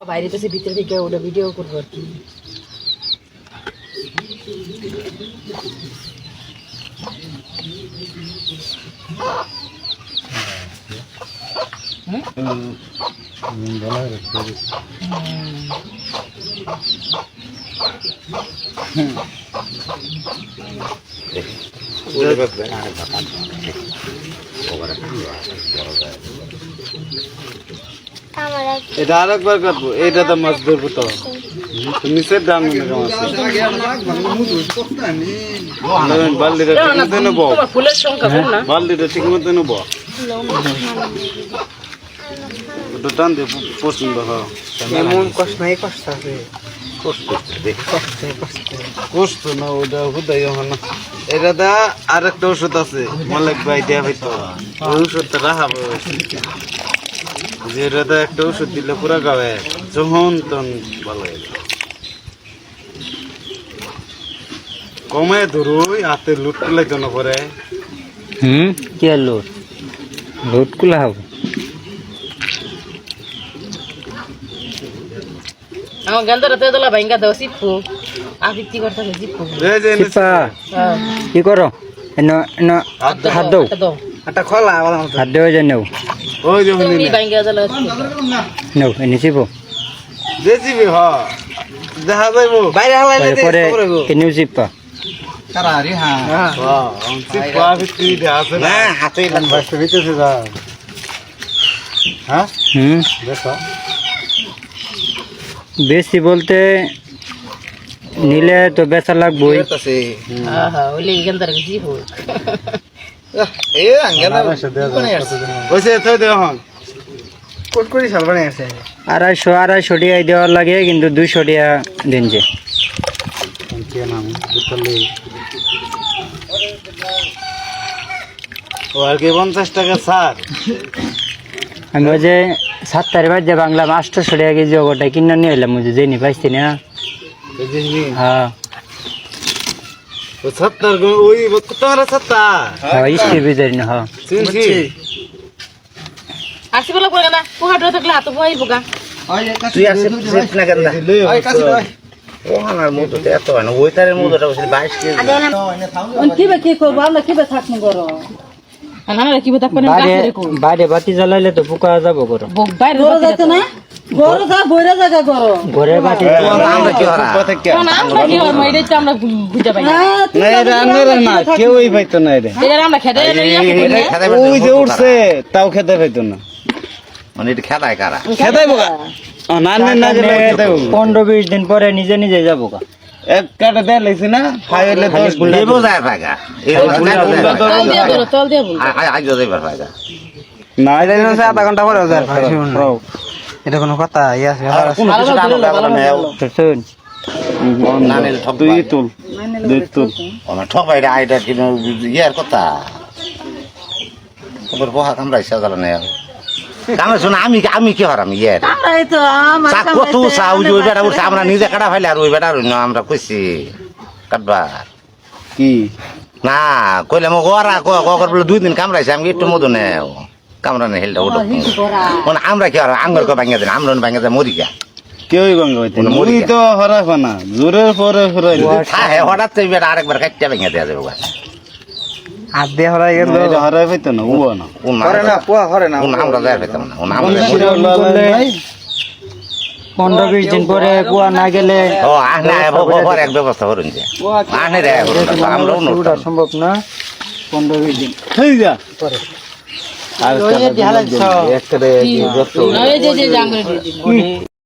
বাইরে তো ভিতরে থেকে ওটা ভিডিও করবো আর কি। এটা আরেকবার কাটবো, এটা তো মাছ ধরবো তো নিচের দাম বালতিটা ঠিক মতো নেবো, বালতিটা ঠিক মতো নেবো, ওটা টান দিয়ে পছন্দ হয়। কষ্ট নাই, কষ্ট আছে, কষ্ট না ওটা হুদাই না। এটা দা আরেকটা ওষুধ আছে মালিক ভাই দেয়া হইতো, ওই ওষুধটা রাখাবো। যেটা একটা ওষুধ দিলে পুরা গাবে যখন তখন ভালো হয়ে যায়। কমে ধরুই হাতে লুট কুলে কেন করে? কি আর লোট লোট কুলা হবো। আমার গেন্দা তে দলা ভাঙ্গা দাও সিপু আবিতি করতে সিপু সিপা কি করো? হাত দাও, একটা খোলা হাত দেওয়া যায় নেও, ওই যে ভাঙ্গা দলা নেও এনে চিপো দেখিবি। হ দেখা যাইবো বাইরে পরে এনেও চিপা বেশি বলতে নিলে তো বেচা লাগবোই। আড়াইশো টিয়া দেওয়ার লাগে, কিন্তু 200 টিয়া দিন যে আর কি 50 টাকা ছাড়। আমি ওই যে 7 তারিখ যে বাংলা 800 টাকা কেজি ওটা কিনে নিয়ে এলাম, বুঝে জেনি পাইছি না। হ্যাঁ ওই তোমার 70 স্টিল বিজারি না। হ্যাঁ আসি বলা করে না পোহা ডো থাকলে হাত বই বোকা তুই আসে না কেন? ওহানার মতো এত হয় না, ওই তারের মতোটা 22 কেজি। কিবে কি করব আমরা কিবে থাকমু গরো না কিবে থাকবে না বাইরে বাতি জ্বালাইলে তো পোকা যাব গরো। বাইরে যাইতে না গরো যা বইরা জায়গা গরো ঘরে বাতি আমরা কি হরা আমরা কি হর মাইরে তো আমরা বুঝা পাই না। না এটা আনরে না কেউই পাইতো না এটা। এটা আমরা খেতে ওই যে উঠছে তাও খেতে পাইতো না, মানে এটা খেদায় কারা? খেতাই বোকা না না না গেলে খেতাই 15-20 দিন পরে নিজে নিজে যাবো গা। এক কাটা দেয় লাগছে না ফাইলে 10 গুলা দেবো যায় ফায়গা, তল দিয়ে বল আজ যাইবার ফায়গা। না এটা আধা ঘন্টা পরে যায়। এটা কোনো কথা আছে? কোন কিছু ডানো লাগলো না শুন না নিলে ঠক তুই তুল দুই তুল ওনা ঠক বাইরে আইডা কি ইয়ার কথা খবর বহা কামড়াইছে গেল না কামড়া শুনে আমি কি হারাম ইয়ার আমরাই তো আমার কত সাউ ওই বেটা উঠছে, আমরা নিজে কাটা ফেলে আর ওই বেটা আমরা কইছি কাটবার কি না কইলাম ওরা কর বলে 2 দিন কামড়াইছে, আমি একটু মধু নেও কামড়ানে হেলটা ওটা আমরা কি আর আঙ্গুর কো ভাঙা দেন, আমরা ভাঙা দেয় মরি গা কেউই গঙ্গা হইতে না, মুই তো হরাইবা না জোরের পরে হরাই হ্যাঁ হঠাৎ তো বেটা আরেকবার কাটতে ভাঙা দেয়া যাবে হাত দিয়ে হরাই গেল। এটা হরাই পাইতো না ও না করে না পোয়া করে না আমরা যাই পেতাম না আমরা 15-20 দিন পরে কুয়া না গেলে ও আহনা পরে এক ব্যবস্থা করুন যে আহনে রে আমরা ওটা সম্ভব না। 15-20 দিন হই যা পরে আর একটা এই যে জাঙ্গরে